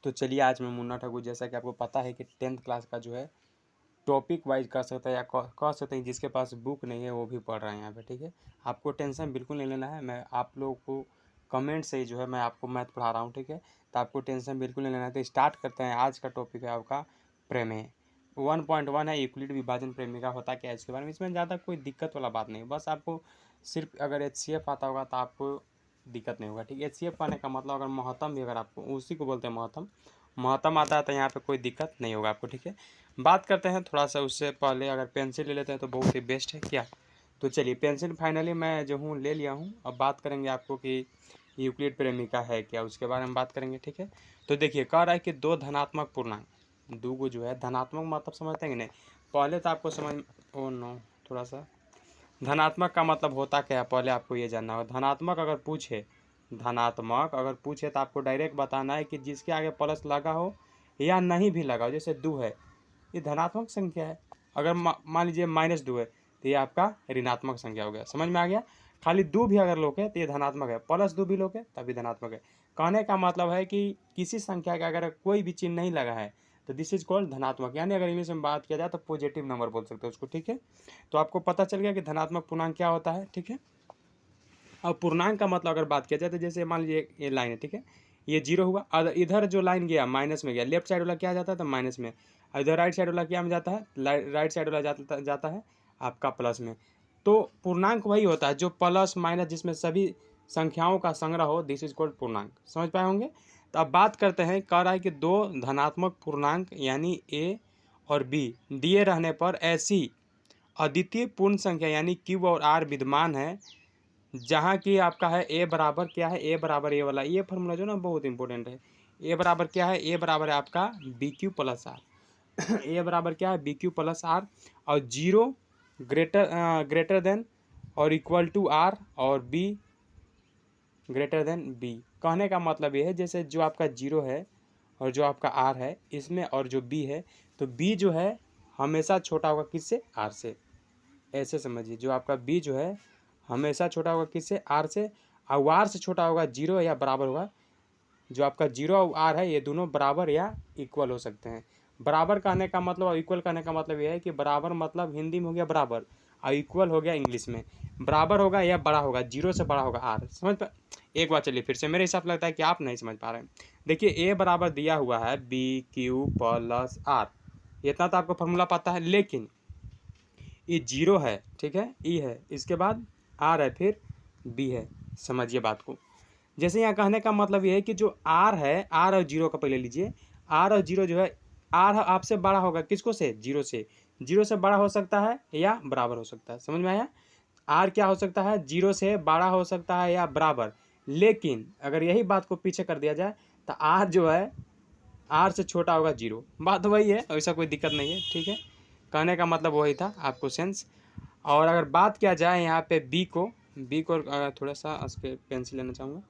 तो चलिए आज मैं मुन्ना ठाकुर, जैसा कि आपको पता है कि 10th क्लास का जो है टॉपिक वाइज कर सकता है या कह सकते हैं जिसके पास बुक नहीं है वो भी पढ़ रहा है यहाँ पे, ठीक है। आपको टेंशन बिल्कुल नहीं लेना है, मैं आप लोगों को कमेंट से ही जो है मैं आपको मैथ पढ़ा रहा हूँ, ठीक है। तो आपको टेंशन बिल्कुल नहीं लेना है। तो स्टार्ट करते हैं। आज का टॉपिक है आपका प्रमेय 1.1 है, यूक्लिड विभाजन प्रमेय का होता क्या है इसके बारे में। इसमें ज़्यादा कोई दिक्कत वाला बात नहीं, बस आपको सिर्फ अगर HCF आता होगा तो आपको दिक्कत नहीं होगा, ठीक है। HCF पाने का मतलब अगर महत्तम भी, अगर आपको उसी को बोलते हैं महत्तम आता है तो यहाँ पे कोई दिक्कत नहीं होगा आपको, ठीक है। बात करते हैं थोड़ा सा, उससे पहले अगर पेंसिल ले लेते हैं तो बहुत ही बेस्ट है क्या। तो चलिए पेंसिल फाइनली मैं जो हूँ ले लिया हूँ। अब बात करेंगे आपको कि यूक्लिड प्रेमिका है क्या, उसके बारे में बात करेंगे, ठीक है। तो देखिए कह रहा है कि दो धनात्मक पूर्णांक, दो को जो है धनात्मक मतलब समझते हैं कि नहीं। पहले तो आपको समझ नो थोड़ा सा धनात्मक का मतलब होता क्या है पहले आपको ये जानना होगा। धनात्मक अगर पूछे तो आपको डायरेक्ट बताना है कि जिसके आगे प्लस लगा हो या नहीं भी लगा हो। जैसे 2 है, ये धनात्मक संख्या है। अगर मान लीजिए -2 है तो ये आपका ऋणात्मक संख्या हो गया। समझ में आ गया। खाली 2 भी अगर लोगे तो ये धनात्मक है, +2 भी लोगे तभी धनात्मक है। कहने का मतलब है कि किसी संख्या का अगर कोई भी चिन्ह नहीं लगा है तो दिस इज कॉल्ड धनात्मक, यानी अगर इंग्लिश में बात किया जाए तो पॉजिटिव नंबर बोल सकते हो उसको, ठीक है। तो आपको पता चल गया कि धनात्मक पूर्णांक क्या होता है, ठीक है। अब पूर्णांक का मतलब अगर बात किया जाए तो जैसे मान लीजिए ये लाइन है, ठीक है, ये 0 हुआ, और इधर जो लाइन गया माइनस में गया, लेफ्ट साइड वाला क्या जाता है तो माइनस में, और इधर राइट साइड वाला क्या में जाता है, राइट साइड वाला जाता है आपका प्लस में। तो पूर्णांक वही होता है जो प्लस माइनस जिसमें सभी संख्याओं का संग्रह हो, दिस इज कॉल्ड पूर्णांक। समझ पाए होंगे। तो अब बात करते हैं, कह रहा है कि दो धनात्मक पूर्णांक यानी A और B दिए रहने पर ऐसी अद्वितीय पूर्ण संख्या यानी Q और R विद्यमान है जहाँ की आपका है A बराबर क्या है, A बराबर ये वाला, ये फार्मूला जो ना बहुत इंपॉर्टेंट है। A बराबर क्या है, A बराबर है आपका BQ प्लस R। A बराबर क्या है, BQ प्लस R, और 0 ग्रेटर देन और इक्वल टू R और B ग्रेटर देन B। कहने का मतलब ये है जैसे जो आपका 0 है और जो आपका R है इसमें और जो B है, तो B जो है हमेशा छोटा होगा किससे, R से। ऐसे समझिए, जो आपका B जो है हमेशा छोटा होगा किससे, R से, और R से छोटा होगा 0 या बराबर होगा। जो आपका 0 और R है ये दोनों बराबर या इक्वल हो सकते हैं। बराबर कहने का मतलब और इक्वल कहने का मतलब ये है कि बराबर मतलब हिंदी में हो गया बराबर, और इक्वल हो गया इंग्लिश में। बराबर होगा या बड़ा होगा, 0 से बड़ा होगा R। समझ पा, एक बार चलिए फिर से, मेरे हिसाब से लगता है कि आप नहीं समझ पा रहे हैं। देखिए A बराबर दिया हुआ है BQ प्लस R, इतना तो आपको फॉर्मूला पता है, लेकिन ये 0 है, ठीक है, E है, इसके बाद R है, फिर B है। समझिए बात को। जैसे यहाँ कहने का मतलब ये है कि जो R है, R और 0 का पहले लीजिए, R और 0 जो है, R आपसे बड़ा होगा किसको से, 0 से। 0 से बड़ा हो सकता है या बराबर हो सकता है। समझ में आया। R क्या हो सकता है, 0 से बड़ा हो सकता है या बराबर। लेकिन अगर यही बात को पीछे कर दिया जाए तो R जो है R से छोटा होगा 0। बात वही है, ऐसा कोई दिक्कत नहीं है, ठीक है। कहने का मतलब वही था आपको सेंस। और अगर बात किया जाए यहाँ पे B को थोड़ा सा उसके पेंसिल लेना चाहूँगा।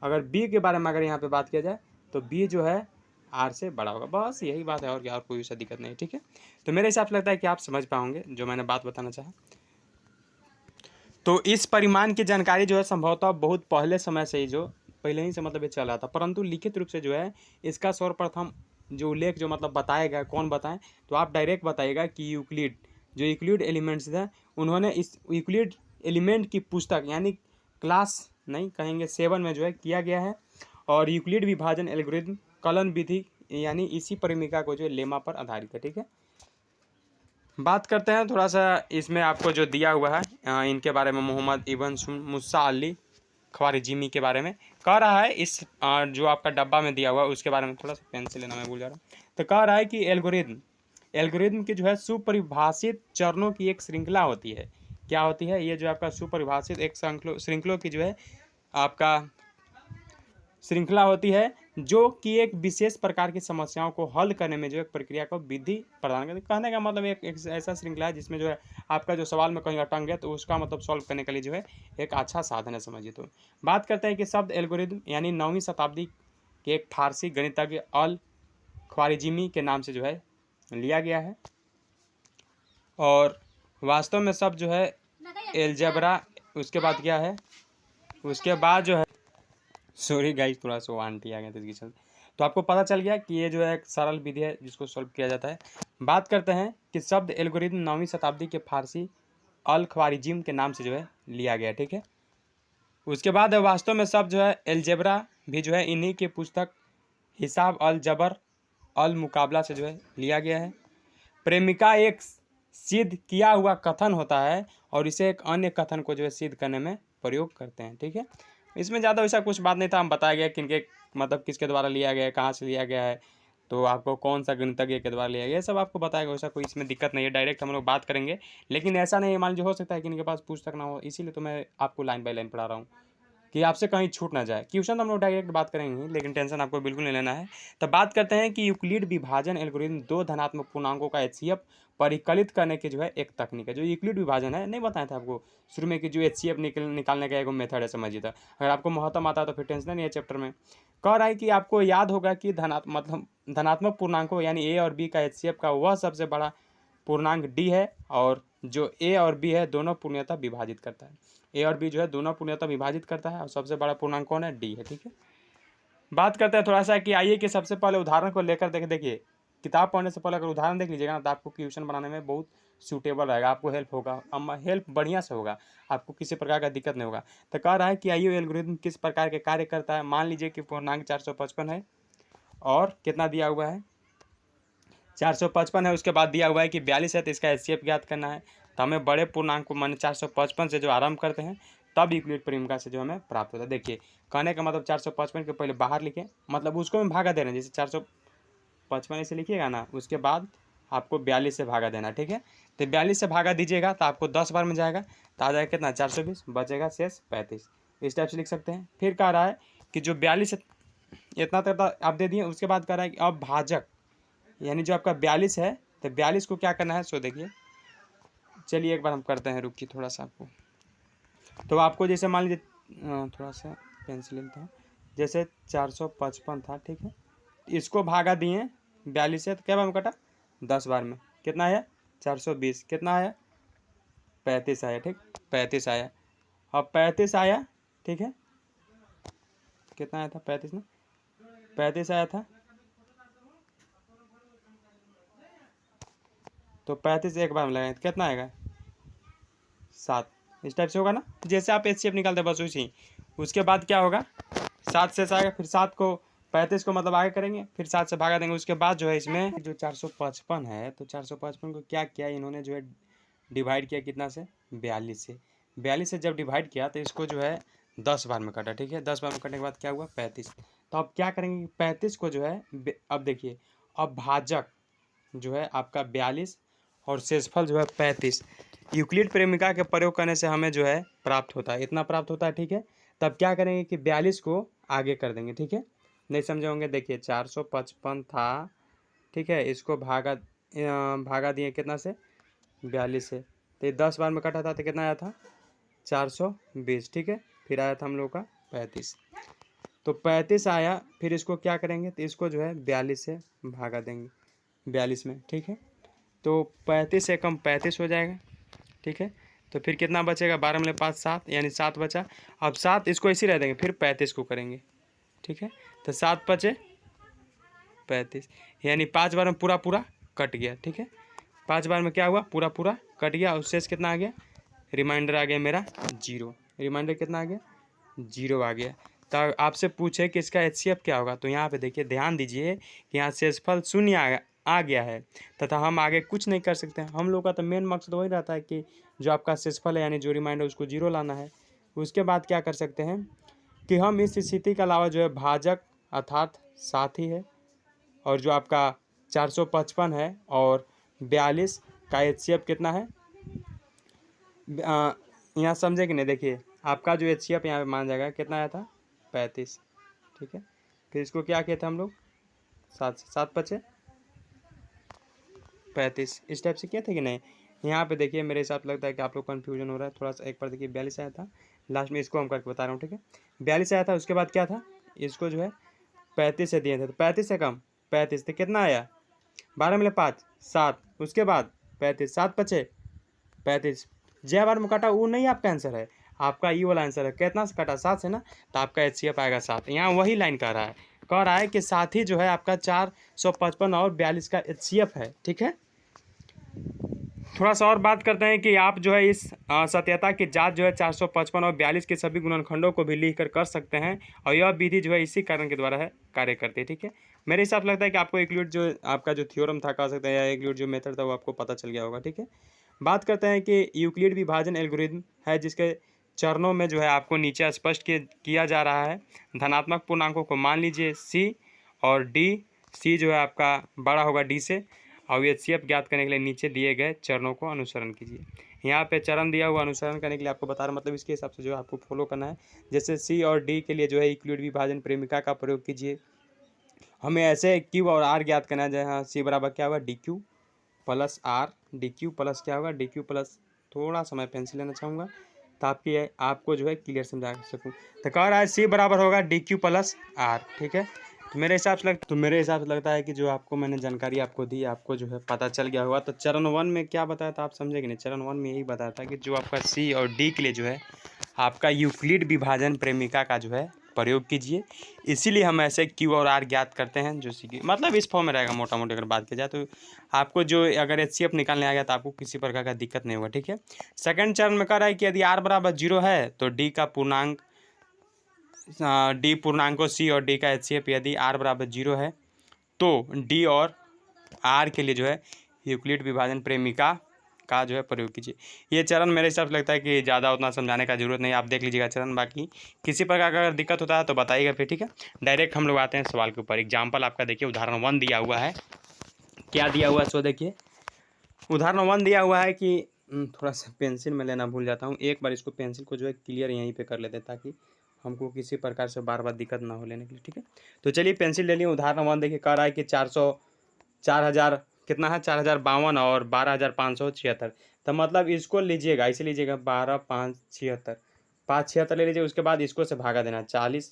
अगर B के बारे में अगर यहाँ पे बात किया जाए तो B जो है R से बड़ा होगा, बस यही बात है, और क्या, और कोई ऐसा दिक्कत नहीं है, ठीक है। तो मेरे हिसाब से लगता है कि आप समझ पाओगे जो मैंने बात बताना चाहा। तो इस परिमाण की जानकारी जो है संभवतः बहुत पहले समय से ही, जो पहले ही से मतलब ये चल रहा था, परंतु लिखित रूप से जो है इसका सर्वप्रथम जो उल्लेख जो मतलब बताएगा, कौन बताएं, तो आप डायरेक्ट बताइएगा कि यूक्लिड, जो यूक्लिड एलिमेंट्स थे, उन्होंने इस यूक्लिड एलिमेंट की पुस्तक यानी क्लास नहीं कहेंगे 7 में जो है किया गया है। और यूक्लिड विभाजन एल्गोरिथम कलन विधि यानी इसी परिमिका को जो है लेमा पर आधारित है, ठीक है। बात करते हैं थोड़ा सा इसमें आपको जो दिया हुआ है इनके बारे में, मोहम्मद इब्न मूसा अली ख्वारिज़मी के बारे में कह रहा है। इस जो आपका डब्बा में दिया हुआ है उसके बारे में, थोड़ा सा पेंसिल लेना मैं भूल जा रहा हूँ। तो कह रहा है कि एल्गोरिथम की जो है सुपरिभाषित चरणों की एक श्रृंखला होती है। क्या होती है ये, जो आपका सुपरिभाषित एक श्रृंखलों की जो है आपका श्रृंखला होती है, जो कि एक विशेष प्रकार की समस्याओं को हल करने में जो एक प्रक्रिया को विधि प्रदान करती है। कहने का मतलब एक ऐसा श्रृंखला है जिसमें जो है आपका जो सवाल में कहीं अटक गया तो उसका मतलब सॉल्व करने के लिए जो है एक अच्छा साधन है, समझिए। तो बात करते हैं कि शब्द एल्गोरिथम यानी 9वीं शताब्दी के एक फारसी गणितज्ञ अल ख्वारिज़मी के नाम से जो है लिया गया है। और वास्तव में शब्द जो है एलजेब्रा, उसके बाद क्या है, उसके बाद जो है, सॉरी गाइस थोड़ा सा आंटी आ गया था इसके चलते। तो आपको पता चल गया कि ये जो है एक सरल विधि है जिसको सॉल्व किया जाता है। बात करते हैं कि शब्द एल्गोरिदम 9वीं शताब्दी के फारसी अल ख्वारिज़्म के नाम से जो है लिया गया, ठीक है। उसके बाद वास्तव में शब्द जो है एलजेब्रा भी जो है इन्हीं की पुस्तक हिसाब अल जबर अल मुकाबला से जो है लिया गया है। प्रेमिका एक सिद्ध किया हुआ कथन होता है और इसे एक अन्य कथन को जो है सिद्ध करने में प्रयोग करते हैं, ठीक है। इसमें ज़्यादा वैसा कुछ बात नहीं था, हम बताया गया किनके मतलब किसके द्वारा लिया गया है, कहाँ से लिया गया है, तो आपको कौन सा गणितज्ञ के द्वारा लिया गया, ये सब आपको बताएगा। वैसा कोई इसमें दिक्कत नहीं है, डायरेक्ट हम लोग बात करेंगे। लेकिन ऐसा नहीं है, मान लीजिए हो सकता है कि इनके पास पुस्तक ना हो, इसीलिए तो मैं आपको लाइन बाय लाइन पढ़ा रहा हूँ कि आपसे कहीं छूट ना जाए। क्वेश्चन तो हम लोग डायरेक्ट बात करेंगे, लेकिन टेंशन आपको बिल्कुल नहीं लेना है। तो बात करते हैं कि यूक्लिड विभाजन एल्गोरिथम दो धनात्मक पूर्णांकों का एचसीएफ परिकलित करने की जो है एक तकनीक है। जो यूक्लिड विभाजन है, नहीं बताया था आपको शुरू में कि जो एचसीएफ निकालने का एक मेथड है, समझिए। था अगर आपको महत्व आता है तो फिर टेंशन नहीं है चैप्टर में। कह रहा है कि आपको याद होगा कि धनात्मक पूर्णांकों यानी ए और बी का एचसीएफ का वह सबसे बड़ा पूर्णांक डी है, और जो ए और बी है दोनों पूर्णतः विभाजित करता है। ए और बी जो है दोनों पूर्णतः विभाजित करता है, और सबसे बड़ा पूर्णांक कौन है? डी है, ठीक है। बात करते हैं थोड़ा सा कि आइए कि सबसे पहले उदाहरण को लेकर देखिए किताब पढ़ने से पहले अगर उदाहरण देख लीजिएगा ना तो आपको क्वेश्चन बनाने में बहुत सूटेबल रहेगा, आपको हेल्प होगा, हेल्प बढ़िया से होगा, आपको किसी प्रकार का दिक्कत नहीं होगा। तो कह रहा है कि आइए एल्गोरिथम किस प्रकार के कार्य करता है। मान लीजिए कि पूर्णांक 455 है और कितना दिया हुआ है? 455 है। उसके बाद दिया हुआ है कि 42 है, तो इसका एचसीएफ ज्ञात करना है। तो हमें बड़े पूर्णांक को माने 455 से जो आरंभ करते हैं तब यूक्लिड परिमेय से जो हमें प्राप्त होता है। देखिए कहने का मतलब 455 के पहले बाहर लिखें, मतलब उसको हम भागा दे रहे हैं। जैसे 455 ऐसे लिखिएगा ना, उसके बाद आपको 42 से भागा देना, ठीक है। तो 42 से भागा दीजिएगा तो आपको 10 बार में जाएगा, तो आ जाएगा कितना? 420, बचेगा शेष 35। इस टाइप से लिख सकते हैं। फिर कह रहा है कि जो 42 इतना तक आप दे दिए, उसके बाद कह रहा है कि अब भाजक यानी जो आपका 42 है, तो 42 को क्या करना है सो देखिए। चलिए एक बार हम करते हैं, रुकिए थोड़ा सा आपको। तो आपको जैसे मान लीजिए थोड़ा सा पेंसिल था, जैसे 455 था, ठीक है। इसको भागा दिए 42 से, तो क्या बार में कटा? 10 बार में। कितना आया? 420। कितना आया? 35 आया, ठीक। 35 आया। अब 35 आया, ठीक है। कितना आया था? 35 में 35 आया था, तो 35 एक बार में लगाएंगे कितना आएगा? 7। इस टाइप से होगा ना, जैसे आप एचसीएफ निकालते बस उसी। उसके बाद क्या होगा? 7 से आएगा, फिर 7 को 35 को मतलब आगे करेंगे, फिर 7 से भागा देंगे। उसके बाद जो है इसमें जो 455 है, तो 455 को क्या किया इन्होंने जो है डिवाइड किया कितना से? 42 से। 42 से जब डिवाइड किया तो इसको जो है 10 बार में काटा, ठीक है। 10 बार में कटने के बाद क्या हुआ? 35। तो अब क्या करेंगे? 35 को जो है अब देखिए, अब भाजक जो है आपका 42 और शेषफल जो है 35 यूक्लिड प्रेमिका के प्रयोग करने से हमें जो है प्राप्त होता है, इतना प्राप्त होता है, ठीक है। तब क्या करेंगे कि 42 को आगे कर देंगे, ठीक है। नहीं समझे होंगे, देखिए 455 था, ठीक है। इसको भागा दिए कितना से? 42 से। तो ये 10 बार में कटा था तो कितना आया था? 420, ठीक है। फिर आया था हम लोग का 35। तो 35 आया, फिर इसको क्या करेंगे? तो इसको जो है 42 से भागा देंगे 42 में, ठीक है। तो 35 से कम 35 हो जाएगा, ठीक है। तो फिर कितना बचेगा? 12 में 5 7, यानी 7 बचा। अब 7 इसको इसी रह देंगे, फिर 35 को करेंगे, ठीक है। तो 7 बचे 35, यानी 5 बार में पूरा कट गया, ठीक है। 5 बार में क्या हुआ? पूरा कट गया। और शेष कितना आ गया? रिमाइंडर आ गया मेरा 0। रिमाइंडर कितना आ गया? 0 आ गया। तो आपसे पूछे कि इसका एचसीएफ क्या होगा, तो यहाँ पे देखिए ध्यान दीजिए कि यहाँ शेषफल 0 आ गया है तथा हम आगे कुछ नहीं कर सकते हैं। हम लोग का तो मेन मकसद वही रहता है कि जो आपका शेषफल है यानी जो रिमाइंडर उसको 0 लाना है। उसके बाद क्या कर सकते हैं कि हम इस स्थिति के अलावा जो है भाजक अर्थात साथी है, और जो आपका 455 है और 42 का एचसीएफ कितना है यहाँ समझे कि नहीं? देखिए आपका जो एचसीएफ यहाँ पे मान जाएगा कितना आया था? 35, ठीक है। फिर इसको क्या किया था हम लोग? 7 से 7 बचे 35। इस टाइप से किए थे कि नहीं? यहाँ पे देखिए मेरे हिसाब से लगता है कि आप लोग कन्फ्यूजन हो रहा है थोड़ा सा। एक बार देखिए 42 आया था, लास्ट में इसको हम करके बता रहा हूँ, ठीक है। 42 आया था, उसके बाद क्या था? इसको जो है 35 से दिए थे, तो 35 से कम 35, तो कितना आया? 12 में 5 7, उसके बाद 35, 7 बचे 35। जय बार में काटा वो नहीं आपका आंसर है, आपका ये वाला आंसर है। कितना से कटा? 7 से ना, तो आपका HCF आएगा 7। यहाँ वही लाइन कह रहा है कि साथ ही जो है आपका 455 और 42 का HCF है। ठीक है, थोड़ा सा और बात करते हैं कि आप जो है इस सत्यता की जांच जो है 455 और 42 के सभी गुणनखंडों को भी लिख कर सकते हैं, और यह विधि जो है इसी कारण के द्वारा है कार्य करती है। ठीक है, मेरे हिसाब से लगता है कि आपको यूक्लिड जो आपका जो थ्योरम था कह सकते हैं, या यूक्लिड जो मेथड था वो आपको पता चल गया होगा। ठीक है, बात करते हैं कि यूक्लिड विभाजन एल्गोरिथम है जिसके चरणों में जो है आपको नीचे स्पष्ट किया जा रहा है। धनात्मक पूर्णांकों को मान लीजिए C और D, C जो है आपका बड़ा होगा D से, और HCF ज्ञात करने के लिए नीचे दिए गए चरणों को अनुसरण कीजिए। यहाँ पे चरण दिया हुआ अनुसरण करने के लिए आपको बता रहा, मतलब इसके हिसाब से जो है आपको फॉलो करना है। जैसे C और D के लिए जो है यूक्लिड विभाजन प्रेमिका का प्रयोग कीजिए। हमें ऐसे Q और R ज्ञात करना है, जहाँ C बराबर क्या होगा DQ plus R, DQ plus क्या होगा DQ प्लस, थोड़ा सा मैं पेंसिल लेना चाहूँगा ताकि आपको जो है क्लियर समझा सकूँ। तो कह रहा है C बराबर होगा DQ प्लस R। ठीक है, तो मेरे हिसाब से लगता है कि जो आपको मैंने जानकारी आपको दी, आपको जो है पता चल गया होगा। तो चरण 1 में क्या बताया था आप समझे कि नहीं? चरण 1 में यही बताया था कि जो आपका C और D के लिए जो है आपका यूक्लिड विभाजन प्रेमिका का जो है प्रयोग कीजिए। इसीलिए हम ऐसे Q और R ज्ञात करते हैं, जो C मतलब इस फॉर्म में रहेगा मोटा मोटी अगर बात की जाए तो। आपको जो अगर HCF निकालने आ गया तो आपको किसी प्रकार का दिक्कत नहीं होगा। ठीक है, सेकंड चरण में कह रहा है कि यदि R बराबर 0 है तो D का पूर्णांक D पूर्णांकों C और D का HCF यदि R बराबर 0 है तो D और R के लिए जो है यूक्लिड विभाजन प्रेमिका का जो है प्रयोग कीजिए। ये चरण मेरे हिसाब से लगता है कि ज़्यादा उतना समझाने का जरूरत नहीं, आप देख लीजिएगा चरण। बाकी किसी प्रकार का अगर दिक्कत होता है तो बताइएगा फिर। ठीक है, डायरेक्ट हम लोग आते हैं सवाल के ऊपर। एग्जाम्पल आपका देखिए, उदाहरण 1 दिया हुआ है। क्या दिया हुआ है सो देखिए, उदाहरण 1 दिया हुआ है कि थोड़ा सा पेंसिल में लेना भूल जाता हूँ, एक बार इसको पेंसिल को जो है क्लियर यहीं पे कर लेते हैं ताकि हमको किसी प्रकार से बार बार दिक्कत ना हो लेने के लिए। ठीक है, तो चलिए पेंसिल ले लिए। उदाहरण 1 देखिए, कह रहा है कि 4000 कितना है 4052 और 12576। तो मतलब इसको लीजिएगा, ऐसे लीजिएगा 12 5 76, 5 76 ले लीजिए। उसके बाद इसको से भागा देना 40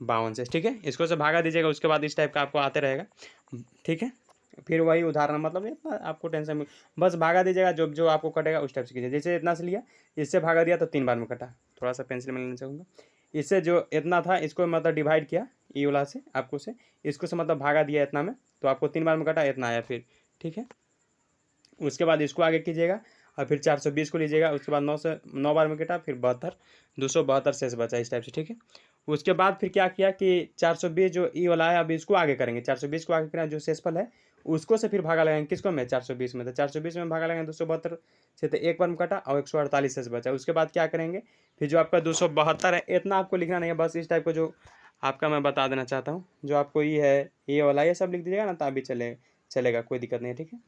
52 से। ठीक है, इसको से भागा दीजिएगा, उसके बाद इस टाइप का आपको आते रहेगा। ठीक है, फिर वही उदाहरण, मतलब इतना आपको टेंशन में बस भागा दीजिएगा, जो जो आपको कटेगा उस टाइप से कीजिए। जैसे इतना से लिया, इससे भागा दिया तो 3 बार में कटा। थोड़ा सा पेंसिल में लेना चाहूँगा, इससे जो इतना था इसको मतलब डिवाइड किया ई वाला से, आपको से इसको से मतलब भागा दिया इतना में, तो आपको 3 बार में कटा, इतना आया फिर। ठीक है, उसके बाद इसको आगे कीजिएगा और फिर 420 को लीजिएगा, उसके बाद 9 बार में कटा, फिर 72 272 शेष बचा इस टाइप से। ठीक है, उसके बाद फिर क्या किया कि 420 जो ई वाला है, अब इसको आगे करेंगे, 420 को आगे करेंगे, जो शेषफल है उसको से फिर भागा लगाएंगे किसको में 420 में, तो 420 में भागा लगाएंगे 272 से, तो एक बार में कटा और 148 शेष बचा। उसके बाद क्या करेंगे, फिर जो आपका 272 है, इतना आपको लिखना नहीं है, बस इस टाइप को जो आपका मैं बता देना चाहता हूँ, जो आपको ये है ये वाला, ये सब लिख दीजिएगा ना, तो अभी चलेगा, कोई दिक्कत नहीं है। ठीक है,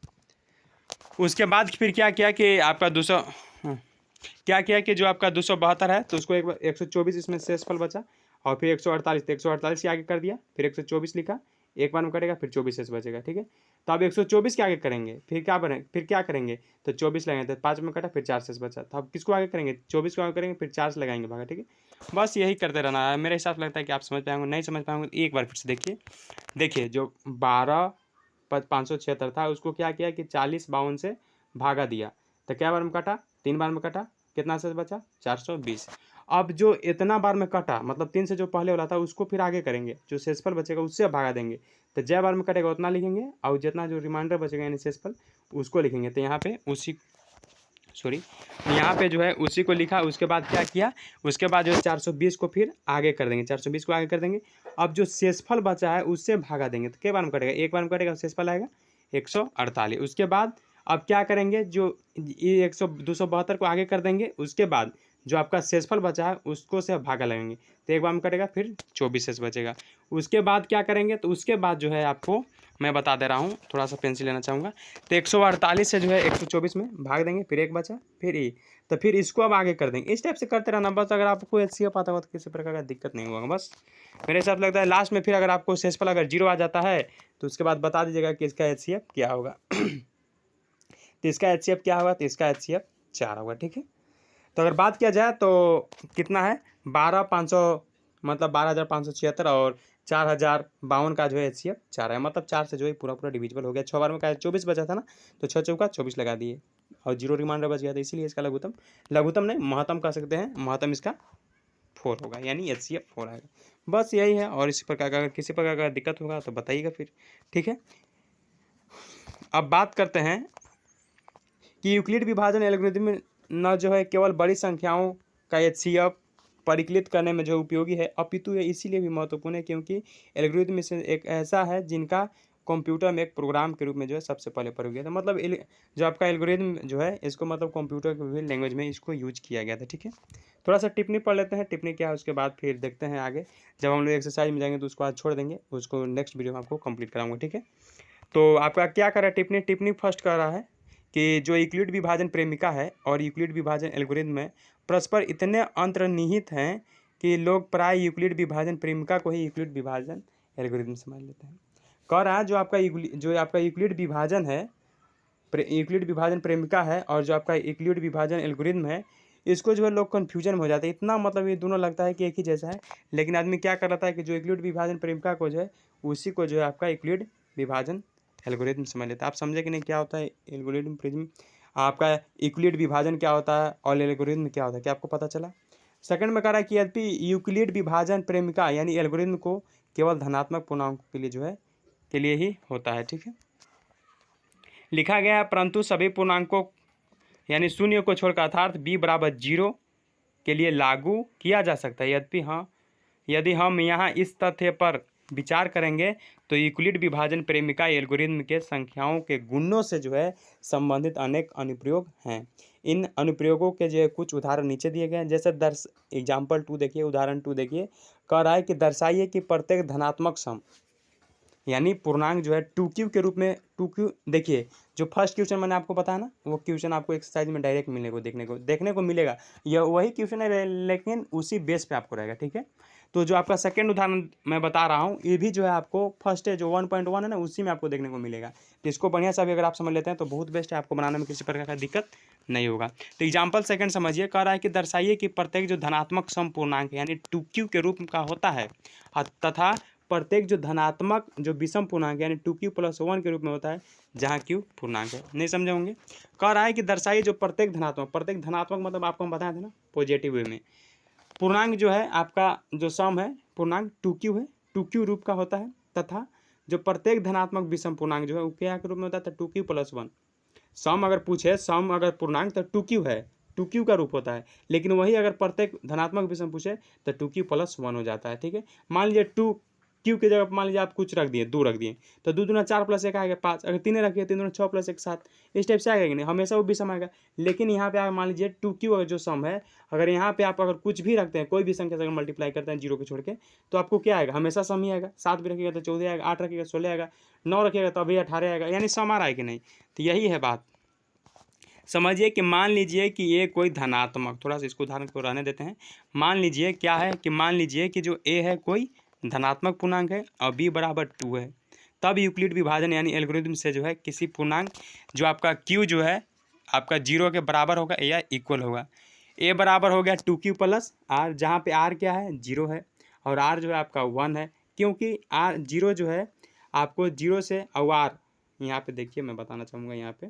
उसके बाद फिर क्या किया कि आपका 200 क्या किया कि जो आपका 272 है तो उसको 124 इसमें शेषफल बचा, और फिर 148, तो 148 के आगे कर दिया, फिर 124 लिखा, एक बार में कटेगा, फिर 24 शेष बचेगा। ठीक है, तो अब 124 के आगे करेंगे, फिर क्या करेंगे, तो 24 लगाएंगे, तो 5 में कटा, फिर 4 शेष बचा। तो अब किसको आगे करेंगे, 24 को आगे करेंगे, फिर 4 से लगाएंगे भागा। ठीक है, बस यही करते रहना है। मेरे हिसाब से लगता है कि आप समझ पाएंगे, नहीं समझ पाएंगे तो एक बार फिर से देखिए जो 576 था उसको क्या किया कि 40 52 से भागा दिया, तो क्या बार में कटा, 3 बार में कटा, कितना शेष बचा 420। अब जो इतना बार में कटा, मतलब 3 से जो पहले वाला था उसको फिर आगे करेंगे, जो शेषफल बचेगा उससे भागा देंगे, तो जय बार में कटेगा उतना लिखेंगे, और जितना जो रिमाइंडर बचेगा यानी शेषफल उसको लिखेंगे। तो यहाँ पे यहाँ पे जो है उसी को लिखा। उसके बाद क्या किया, उसके बाद जो 420 को फिर आगे कर देंगे, 420 को आगे कर देंगे। अब जो शेषफल बचा है उससे भागा देंगे, तो क्या बार में कटेगा, एक बार में कटेगा, शेषफल आएगा 148। उसके बाद अब क्या करेंगे, जो ये 272 को आगे कर देंगे, उसके बाद जो आपका शेषफल बचा है उसको से भागा लगेंगे, तो एक बार में कटेगा, फिर 24 शेष बचेगा। उसके बाद क्या करेंगे, तो उसके बाद जो है आपको मैं बता दे रहा हूँ, थोड़ा सा पेंसिल लेना चाहूँगा, तो 148 से जो है 124 में भाग देंगे, फिर एक बचा, फिर ई, तो फिर इसको अब आगे कर देंगे। इस टाइप से करते रहना बस। अगर आपको HCF आता होगा तो किसी प्रकार का दिक्कत नहीं होगा। बस मेरे हिसाब से लगता है लास्ट में फिर अगर आपको शेषफल अगर 0 आ जाता है तो उसके बाद बता दीजिएगा कि इसका HCF क्या होगा। तो इसका HCF क्या होगा, तो इसका HCF 4 होगा। ठीक है, तो अगर बात किया जाए तो कितना है 12500 मतलब 12576 और 4052 का जो है HCF 4 है, मतलब 4 से जो है पूरा डिविजिबल हो गया। 6 बार में क्या 24 बचा था ना, तो 6 चौका 24 लगा दिए और 0 रिमाइंडर बच गया था, इसीलिए इसका लघुत्तम नहीं महत्तम कह सकते हैं, महत्तम इसका 4 होगा, यानी HCF 4 आएगा। बस यही है, और इसी प्रकार का अगर किसी प्रकार का दिक्कत होगा तो बताइएगा फिर, ठीक है। अब बात करते हैं कि यूक्लिड विभाजन एल्गोरिथम न जो है केवल बड़ी संख्याओं का HCF परिकलित करने में जो उपयोगी है, अपितु ये इसीलिए भी महत्वपूर्ण है क्योंकि एल्गोरिथम में से एक ऐसा है जिनका कंप्यूटर में एक प्रोग्राम के रूप में जो है सबसे पहले प्रयोग किया था। मतलब जो आपका एल्गोरिथम जो है इसको मतलब कंप्यूटर के विभिन्न लैंग्वेज में इसको यूज किया गया था, ठीक है। थोड़ा सा टिप्पणी पढ़ लेते हैं, टिप्पणी क्या है उसके बाद फिर देखते हैं आगे। जब हम लोग एक्सरसाइज में जाएंगे तो उसको आज छोड़ देंगे, उसको नेक्स्ट वीडियो में आपको कंप्लीट कराऊंगा, ठीक है। तो आपका क्या कर रहा है टिप्पणी, टिप्पणी फर्स्ट कर रहा है कि जो यूक्लिड विभाजन प्रेमिका है और यूक्लिड विभाजन एल्गोरिथम में परस्पर इतने अंतर्निहित हैं कि लोग प्राय यूक्लिड विभाजन प्रेमिका को ही यूक्लिड विभाजन एल्गोरिथम समझ लेते हैं। कह रहा है जो आपका यूक्लिड विभाजन है, यूक्लिड विभाजन प्रेमिका है और जो आपका यूक्लिड विभाजन एल्गोरिथम है, इसको जो है लोग कन्फ्यूजन में हो जाते हैं। इतना मतलब ये दोनों लगता है कि एक ही जैसा है, लेकिन आदमी क्या कर रहा है कि जो यूक्लिड विभाजन प्रेमिका को जो है उसी को जो है आपका यूक्लिड विभाजन एल्गोरिथम समझ लेता है। आप समझे कि नहीं क्या होता है एल्गोरिथम प्रिज्म, आपका यूक्लिड विभाजन क्या होता है और एल्गोरिथम क्या होता है, क्या आपको पता चला। सेकंड में कह रहा है कि यदि यूक्लिड विभाजन प्रेमिका यानी एल्गोरिथम को केवल धनात्मक पूर्णांकों के लिए जो है के लिए ही होता है, ठीक है। लिखा गया है परंतु सभी पूर्णांकों यानी शून्य को छोड़कर अर्थात b बराबर 0 के लिए लागू किया जा सकता है। यदि हम यहाँ इस तथ्य पर विचार करेंगे तो यूक्लिड विभाजन प्रेमिका एल्गोरिथम के संख्याओं के गुणों से जो है संबंधित अनेक अनुप्रयोग हैं। इन अनुप्रयोगों के जो है कुछ उदाहरण नीचे दिए गए हैं। जैसे एग्जाम्पल 2 देखिए, उदाहरण 2 देखिए, कह रहा है कि दर्शाइए कि प्रत्येक धनात्मक सम यानी पूर्णांक जो है 2q के रूप में 2q। देखिए जो फर्स्ट क्वेश्चन मैंने आपको बताया ना, वो क्वेश्चन आपको एक्सरसाइज में डायरेक्ट देखने को मिलेगा। यह वही क्वेश्चन है लेकिन उसी बेस पे आपको रहेगा, ठीक है। तो जो आपका सेकंड उदाहरण मैं बता रहा हूँ ये भी जो है आपको फर्स्ट है जो 1.1 है ना उसी में आपको देखने को मिलेगा। तो इसको बढ़िया से भी अगर आप समझ लेते हैं तो बहुत बेस्ट है, आपको बनाने में किसी प्रकार का दिक्कत नहीं होगा। तो एग्जाम्पल सेकंड समझिए, कह रहा है कि दर्शाइए कि प्रत्येक जो धनात्मक सम पूर्णांक यानी 2q के रूप का होता है तथा प्रत्येक जो धनात्मक जो विषम पूर्णांक यानी 2q + 1 के रूप में होता है जहाँ q पूर्णांक है। नहीं समझे होंगे। कह रहा है कि दर्शाइए जो प्रत्येक धनात्मक मतलब आपको हम बताए थे ना पॉजिटिव वे में, पूर्णांक जो है आपका जो सम है पूर्णांक 2q है, 2q रूप का होता है, तथा जो प्रत्येक धनात्मक विषम पूर्णांक जो है वो क्या के रूप में होता है 2q + 1। सम अगर पूछे सम अगर पूर्णांक तो 2q है, 2q का रूप होता है, लेकिन वही अगर प्रत्येक धनात्मक विषम पूछे तो 2q + 1 हो जाता है, ठीक है। मान लीजिए 2q की जगह मान लीजिए आप कुछ रख दिए 2 रख दिए तो 2 दूना 4 + 1 आएगा 5, अगर 3 रखिए 3 दूना 6 + 1 7, इस टाइप से आएगा कि नहीं, हमेशा वो विषम आएगा। लेकिन यहाँ पे आप मान लीजिए 2q अगर जो सम है अगर यहाँ पे आप अगर कुछ भी रखते हैं कोई भी संख्या से अगर मल्टीप्लाई करते हैं 0 को छोड़ के तो आपको क्या आएगा, हमेशा सम ही आएगा। 7 भी रखिएगा तो 14 आएगा, 8 रखिएगा 16 आएगा, 9 रखिएगा तो अभी 18 आएगा, यानी सम आ रहा है कि नहीं। तो यही है बात। समझिए कि मान लीजिए कि ये कोई धनात्मक, थोड़ा सा इसको उदाहरण को रहने देते हैं। मान लीजिए क्या है कि मान लीजिए कि जो a है कोई धनात्मक पूर्णांक है और b बराबर 2 है, तब यूक्लिड विभाजन यानी एल्गोरिथम से जो है किसी पूर्णांक जो आपका q जो है आपका 0 के बराबर होगा या इक्वल होगा। a बराबर हो गया 2q + r, जहाँ पे r क्या है 0 है और r जो है आपका 1 है, क्योंकि r 0 जो है आपको 0 से और r यहाँ पे देखिए मैं बताना चाहूँगा। यहाँ पे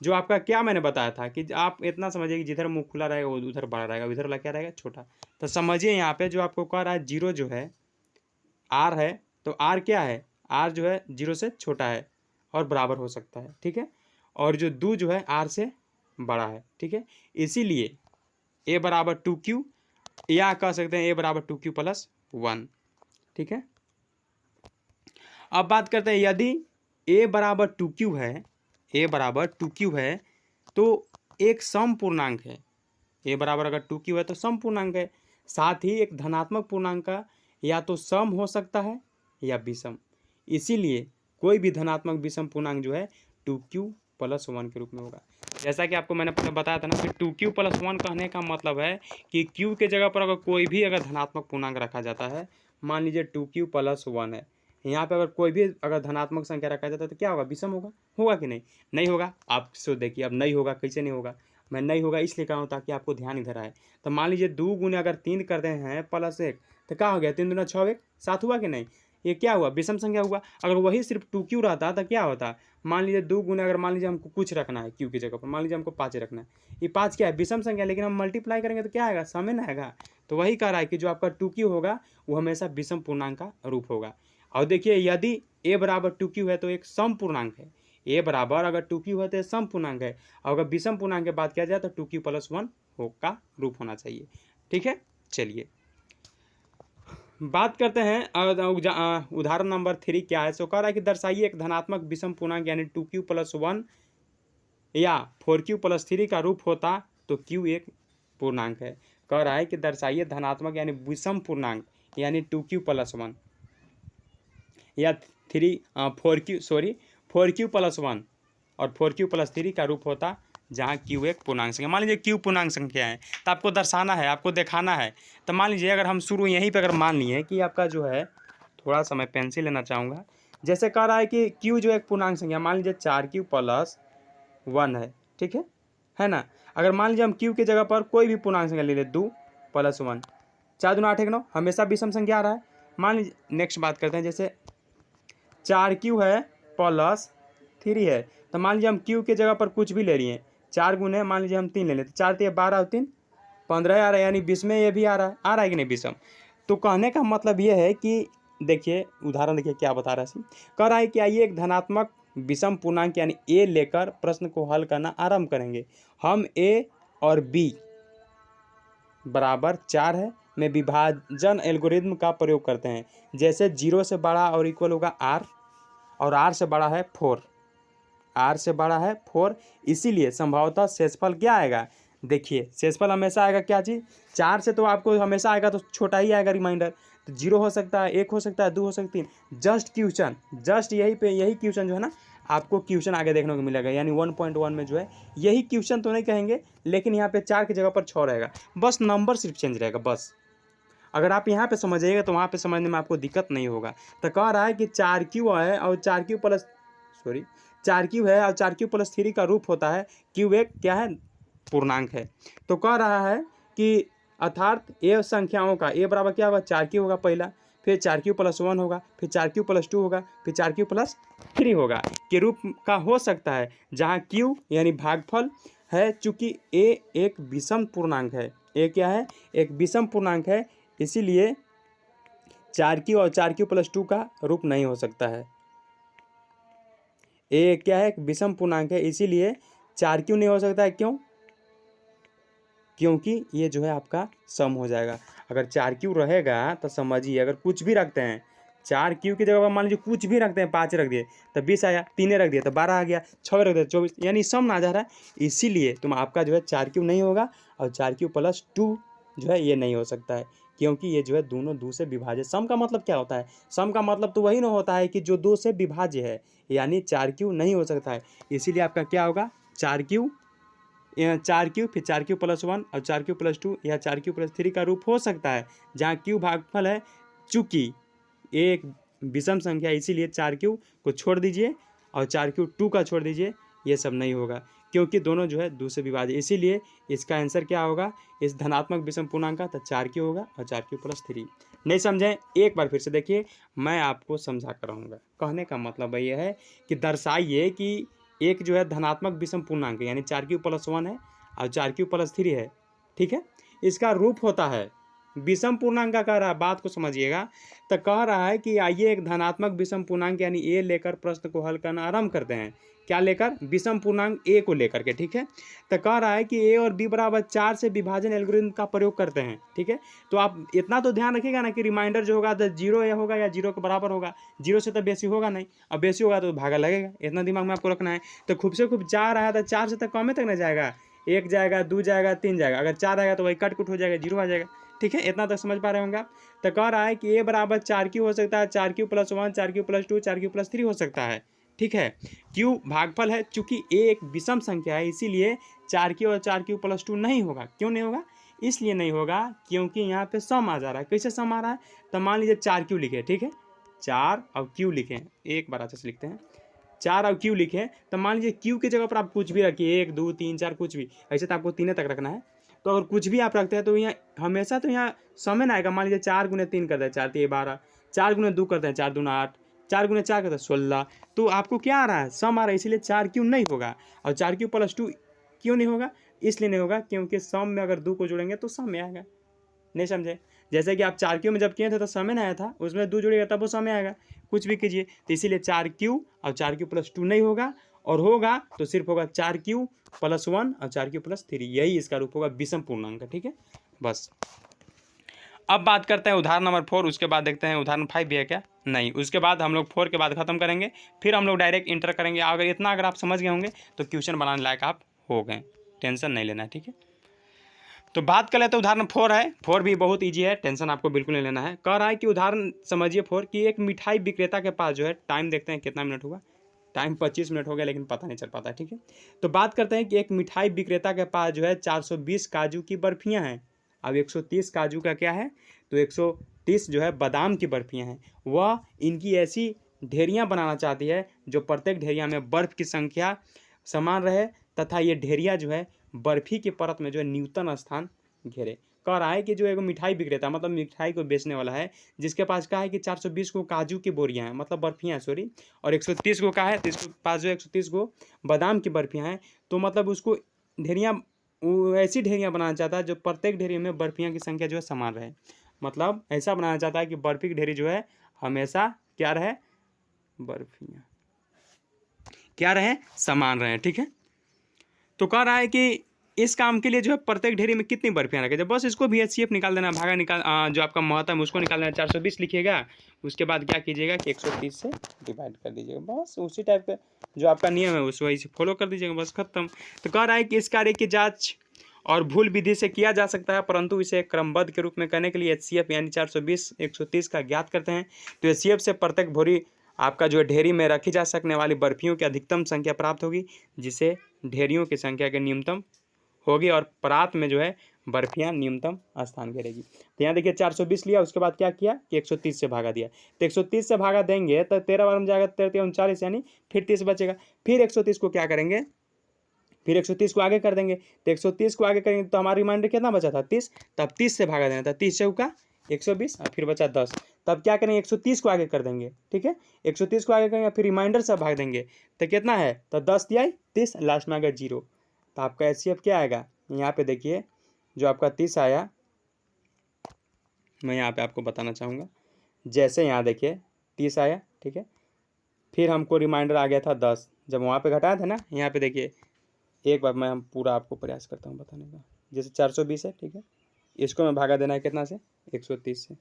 जो आपका क्या मैंने बताया था कि आप इतना समझिए कि जिधर मुँह खुला रहेगा वो उधर बड़ा रहेगा, उधर वाला क्या रहेगा छोटा। तो समझिए यहाँ पे जो आपको कह रहा है 0 जो है r है, तो r क्या है, r जो है 0 से छोटा है और बराबर हो सकता है, ठीक है। और जो 2 जो है r से बड़ा है, ठीक है। इसीलिए a बराबर 2q या कह सकते हैं a बराबर 2q + 1, ठीक है। अब बात करते हैं यदि a बराबर 2q है, a बराबर 2q है तो एक सम पूर्णांक है, a बराबर अगर 2q है तो सम पूर्णांक है, साथ ही एक धनात्मक पूर्णांक का या तो सम हो सकता है या विषम। इसीलिए कोई भी धनात्मक विषम पूर्णांक जो है 2q + 1 के रूप में होगा। जैसा कि आपको मैंने पहले बताया था ना कि 2q + 1 कहने का मतलब है कि q के जगह पर अगर कोई भी अगर धनात्मक पूर्णांक रखा जाता है, मान लीजिए 2q + 1 है, यहाँ पे अगर कोई भी अगर धनात्मक संख्या रखा जाता है तो क्या होगा, विषम होगा कि नहीं, नहीं होगा। आप सो देखिए अब नहीं होगा, कैसे नहीं होगा, मैं नहीं होगा इसलिए कहा हूँ ताकि आपको ध्यान इधर आए। तो मान लीजिए 2 गुने अगर 3 कर रहे हैं +1 तो तो क्या हो गया, 3 दूना 6 1 7 हुआ कि नहीं, ये क्या हुआ, विषम संख्या हुआ। अगर वही सिर्फ 2q रहता तो क्या होता, मान लीजिए 2 गुना, अगर मान लीजिए हमको कुछ रखना है q की जगह पर, मान लीजिए हमको 5 रखना है, ये 5 क्या है, विषम संख्या, लेकिन हम मल्टीप्लाई करेंगे तो क्या आएगा, समय ना आएगा। तो वही कह रहा है कि जो आपका 2q होगा वो हमेशा विषम पूर्णांक का रूप होगा। और देखिए यदि a बराबर 2q है तो एक सम पूर्णांक है, a बराबर अगर 2q है तो ये सम पूर्णांक है, और अगर विषम पूर्णांक की बात किया जाए तो 2q + 1 का रूप होना चाहिए। ठीक है, चलिए बात करते हैं उदाहरण नंबर 3 क्या है। सो कह रहा है कि दर्शाइए एक धनात्मक विषम पूर्णांक यानी 2q + 1 या 4q + 3 का रूप होता तो q एक पूर्णांक है। कह रहा है कि दर्शाइए धनात्मक यानी विषम पूर्णांक यानी 2q + 1 या 4q + 1 और 4q + 3 का रूप होता जहाँ q एक पूर्णांक संख्या। मान लीजिए q पूर्णांक संख्या है तो आपको दर्शाना है, आपको दिखाना है। तो मान लीजिए अगर हम शुरू यहीं पे अगर मान लिए कि आपका जो है, थोड़ा सा मैं पेंसिल लेना चाहूँगा। जैसे कह रहा है कि q जो एक पूर्णांक संख्या, मान लीजिए 4q + 1 है, ठीक है ना। अगर मान लीजिए हम q की जगह पर कोई भी पूर्णांक संख्या ले ले 2 + 1, 4 दूना 8 1 9, हमेशा विषम संख्या आ रहा है। मान लीजिए नेक्स्ट बात करते हैं, जैसे 4q है + 3 है, तो मान लीजिए हम q की जगह पर कुछ भी ले रही हैं, 4 गुने मान लीजिए हम 3 ले लेते, 4 × 12 और 3 15 आ रहा है, यानी 20 में ये भी आ रहा है कि नहीं, विषम। तो कहने का मतलब ये है कि देखिए उदाहरण देखिए क्या बता रहा है। कह रहा है कि आइए एक धनात्मक विषम पूर्णांक यानी a लेकर प्रश्न को हल करना आरंभ करेंगे। हम a और b बराबर 4 है में विभाजन एल्गोरिथम का प्रयोग करते हैं। जैसे 0 से बड़ा और इक्वल होगा r, और r से बड़ा है 4, r से बड़ा है 4, इसीलिए संभवतः शेषफल क्या आएगा, देखिए शेषफल हमेशा आएगा क्या चीज़, 4 से तो आपको हमेशा आएगा तो छोटा ही आएगा रिमाइंडर, तो 0 हो सकता है, 1 हो सकता है, 2 हो सकती है। जस्ट यही क्वेश्चन जो है ना, आपको क्वेश्चन आगे देखने को मिलेगा, यानी 1.1 में जो है यही क्वेश्चन तो नहीं कहेंगे, लेकिन यहाँ पे 4 की जगह पर 6 रहेगा, बस नंबर सिर्फ चेंज रहेगा बस। अगर आप यहाँ पे समझिएगा तो वहाँ पे समझने में आपको दिक्कत नहीं होगा। तो कह रहा है कि 4q है और 4q है और 4q + 3 का रूप होता है, q एक क्या है, पूर्णांक है। तो कह रहा है कि अर्थात ए संख्याओं का a बराबर क्या होगा, 4q होगा पहला, फिर 4q + 1 होगा, फिर 4q + 2 होगा, फिर 4q + 3 होगा के रूप का हो सकता है, जहाँ q यानी भागफल है, चूँकि a एक विषम पूर्णांक है, a क्या है, एक विषम पूर्णांक है, इसीलिए 4q और 4q + 2 का रूप नहीं हो सकता है। a क्या है, एक विषम पूर्णांक है, इसीलिए 4q नहीं हो सकता है। क्यों, क्योंकि ये जो है आपका सम हो जाएगा। अगर 4q रहेगा तो समझिए, अगर कुछ भी रखते हैं 4q की जगह पर, मान लीजिए कुछ भी रखते हैं, 5 रख दिए तो 20 आया, 3 रख दिया तो 12 आ गया, 6 रख दिया 24, यानी सम ना जा रहा है। इसीलिए तुम आपका जो है 4q नहीं होगा और 4q + 2 जो है ये नहीं हो सकता है, क्योंकि ये जो है दोनों 2 से विभाज्य। सम का मतलब क्या होता है, सम का मतलब तो वही ना होता है कि जो 2 से विभाज्य है, यानी 4q नहीं हो सकता है। इसीलिए आपका क्या होगा, 4q फिर 4q + 1 और 4q + 2 या 4q + 3 का रूप हो सकता है, जहाँ q भागफल है, चूँकि एक विषम संख्या, इसीलिए 4q को छोड़ दीजिए और 4q 2 का छोड़ दीजिए, ये सब नहीं होगा, क्योंकि दोनों जो है 2 से विभाज्य। इसीलिए इसका आंसर क्या होगा, इस धनात्मक विषम पूर्णांक का, तो 4q होगा और 4q + 3। नहीं समझें, एक बार फिर से देखिए, मैं आपको समझा कर रहूँगा। कहने का मतलब ये है कि दर्शाइए कि एक जो है धनात्मक विषम पूर्णांक है, यानी 4q + 1 है और 4q + 3 है, ठीक है, इसका रूप होता है विषम पूर्णांक का। कह रहा है, बात को समझिएगा, तो कह रहा है कि आइए एक धनात्मक विषम पूर्णांक यानी a लेकर प्रश्न को हल करना आरंभ करते हैं। क्या लेकर, विषम पूर्णांक a को लेकर के, ठीक है। तो कह रहा है कि a और b बराबर 4 से विभाजन एल्गोरिथम का प्रयोग करते हैं, ठीक है। तो आप इतना तो ध्यान रखिएगा ना कि रिमाइंडर जो होगा तो 0 या होगा या 0 के बराबर होगा, 0 से तो बेसी होगा नहीं, और बेसी होगा तो भागा लगेगा, इतना दिमाग में आपको रखना है। तो खूब से खूब 4 आया तो 4 से तो कम तक ना जाएगा, 1 जाएगा, 2 जाएगा, 3 जाएगा, अगर 4 आएगा तो वही कट कुट हो जाएगा, 0 आ जाएगा, ठीक है। इतना तक समझ पा रहे होंगे आप। तो कह रहा है कि a बराबर 4q हो सकता है, 4q + 1, 4q + 2, 4q + 3 हो सकता है, ठीक है। q भागफल है, चूंकि a एक विषम संख्या है, इसीलिए 4q और 4q + 2 नहीं होगा। क्यों नहीं होगा, इसलिए नहीं होगा क्योंकि यहाँ पे सम आ जा रहा है। कैसे सम आ रहा है, तो मान लीजिए 4q लिखे, ठीक है, 4 और q लिखें, एक बार अच्छे से लिखते हैं, 4 और q लिखें, तो मान लीजिए q की जगह पर आप कुछ भी रखिए, 1 2 3 4 कुछ भी, ऐसे तो आपको 3 तक रखना है। तो अगर कुछ भी आप रखते हैं तो यहाँ हमेशा तो यहाँ समय ना आएगा। मान लीजिए 4 गुने 3 करते हैं 4 3 12, 4 गुने 2 करते हैं 4 दूना 8, 4 गुने 4 करते हैं 16, तो आपको क्या आ रहा है, सम आ रहा है, इसीलिए 4 क्यों नहीं होगा। और 4 क्यू प्लस 2 क्यों नहीं होगा, इसलिए नहीं होगा क्योंकि सम में अगर 2 को जोड़ेंगे तो सम में आएगा। नहीं समझे, जैसे कि आप 4 क्यू में जब किए थे तो समय नहीं आया था, उसमें 2 जोड़ेगा तब वो समय आएगा। कुछ भी कीजिए तो इसीलिए 4 क्यू और 4 क्यू प्लस 2 नहीं होगा, और होगा तो सिर्फ होगा 4 क्यू प्लस 1 और 4 क्यू प्लस 3, यही इसका रूप होगा विषम पूर्णांक। ठीक है, बस। अब बात करते हैं उदाहरण नंबर 4, उसके बाद देखते हैं उदाहरण 5 भी है क्या, नहीं, उसके बाद हम लोग 4 के बाद खत्म करेंगे, फिर हम लोग डायरेक्ट इंटर करेंगे। अगर आप समझ गए होंगे तो क्वेश्चन बनाने लायक आप हो गए, टेंशन नहीं लेना है। ठीक है, तो बात कर लेते हैं उदाहरण 4 है। 4 भी बहुत ईजी है, टेंशन आपको बिल्कुल नहीं लेना है। कह रहा है कि उदाहरण समझिए 4 कि एक मिठाई विक्रेता के पास जो है, टाइम देखते हैं कितना मिनट हुआ, टाइम 25 मिनट हो गया लेकिन पता नहीं चल पाता। ठीक है, तो बात करते हैं कि एक मिठाई विक्रेता के पास जो है 420 काजू की बर्फियाँ हैं। अब 130 काजू का क्या है, तो 130 जो है बादाम की बर्फियाँ हैं। वह इनकी ऐसी ढेरियाँ बनाना चाहती है जो प्रत्येक ढेरिया में बर्फ़ की संख्या समान रहे तथा ये ढेरिया जो है बर्फ़ी की परत में जो है न्यूनतम स्थान घेरे। कह रहा है कि जो एक मिठाई विक्रेता मतलब मिठाई को बेचने वाला है, जिसके पास क्या है कि 420 को काजू की बोरियां हैं, मतलब बर्फियां सॉरी, और 130 को क्या है, तो इसके पास जो 130 को बादाम की बर्फियां हैं, तो मतलब उसको ढेरियाँ ऐसी ढेरियाँ बनाना चाहता है जो प्रत्येक ढेरी में बर्फियाँ की संख्या जो है समान रहे। मतलब ऐसा बनाना चाहता है कि बर्फी की ढेरी जो है हमेशा क्या रहे, बर्फियाँ क्या रहे, समान रहे। ठीक है, तो कह रहा है कि इस काम के लिए जो है प्रत्येक ढेरी में कितनी बर्फियाँ रखें, जब बस इसको भी HCF निकाल देना, भागा निकाल जो आपका महत्तम उसको निकाल देना, 420 लिखिएगा, उसके बाद क्या कीजिएगा कि 130 से डिवाइड कर दीजिएगा, बस उसी टाइप का जो आपका नियम है उस वही से फॉलो कर दीजिएगा, बस खत्म। तो कह रहा है कि इस कार्य की जाँच और भूल विधि से किया जा सकता है, परंतु इसे क्रमबद्ध के रूप में करने के लिए HCF यानी 420 130 का ज्ञात करते हैं। तो HCF से प्रत्येक बोरी आपका जो है ढेरी में रखी जा सकने वाली बर्फियों की अधिकतम संख्या प्राप्त होगी, जिसे ढेरियों की संख्या के न्यूनतम होगी और परात में जो है बर्फियाँ न्यूनतम स्थान घेरेगी। तो यहाँ देखिए 420 लिया, उसके बाद क्या किया कि 130 से भागा दिया, तो 130 से भागा देंगे तो 13 बार में जाएगा, 13 39 यानी फिर 30 बचेगा। फिर 130 को क्या करेंगे, फिर 130 को आगे कर देंगे, तो 130 को आगे करेंगे तो हमारा रिमाइंडर कितना बचा था 30, तब 30 से भागा देना था, 30 चौका 120 और फिर बचा 10, तब क्या करेंगे 130 को आगे कर देंगे। ठीक है, 130 को आगे करेंगे फिर रिमाइंडर से भाग देंगे, तो कितना है, तो 10 दिया 30, लास्ट में आ गया 0, तो आपका HCF क्या आएगा, यहाँ पे देखिए जो आपका 30 आया, मैं यहाँ पे आपको बताना चाहूँगा, जैसे यहाँ देखिए 30 आया, ठीक है, फिर हमको रिमाइंडर आ गया था 10, जब वहाँ पे घटाया था ना, यहाँ पे देखिए एक बार मैं पूरा आपको प्रयास करता हूँ बताने का। जैसे 420 है, ठीक है, इसको मैं भागा देना है कितना से, 130 से,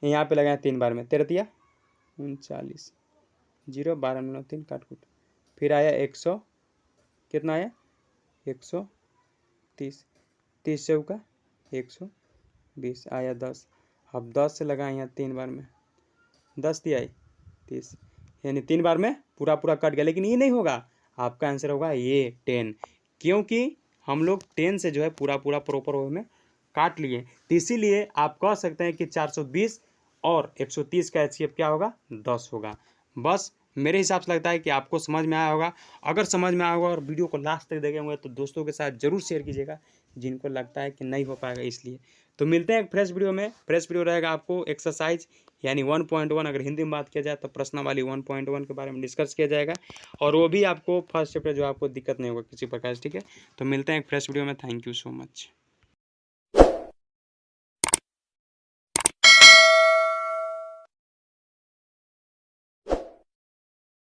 यहाँ पे लगाया 3 बार में, 13 39, 0 12 9 3 काट कूट, फिर आया 100, कितना आया 130, 30 चौका 120 आया 10, अब 10 से लगाए यहाँ 3 बार में, 10 दिया 30, यानी 3 बार में पूरा कट गया। लेकिन ये नहीं होगा, आपका आंसर होगा ये 10, क्योंकि हम लोग 10 से जो है पूरा प्रॉपर वे में काट लिए। तो इसीलिए आप कह सकते हैं कि 420 और 130 का HCF क्या होगा, 10 होगा। बस मेरे हिसाब से लगता है कि आपको समझ में आया होगा। अगर समझ में आया होगा और वीडियो को लास्ट तक देखे होंगे तो दोस्तों के साथ ज़रूर शेयर कीजिएगा जिनको लगता है कि नहीं हो पाएगा इसलिए। तो मिलते हैं एक फ्रेश वीडियो में। फ्रेश वीडियो रहेगा आपको एक्सरसाइज यानी 1.1, अगर हिंदी में बात किया जाए तो प्रश्नावली 1.1 के बारे में डिस्कस किया जाएगा, और वो भी आपको फर्स्ट चैप्टर जो आपको दिक्कत नहीं होगा किसी प्रकार से। ठीक है, तो मिलते हैं एक फ्रेश वीडियो में। Thank you so much.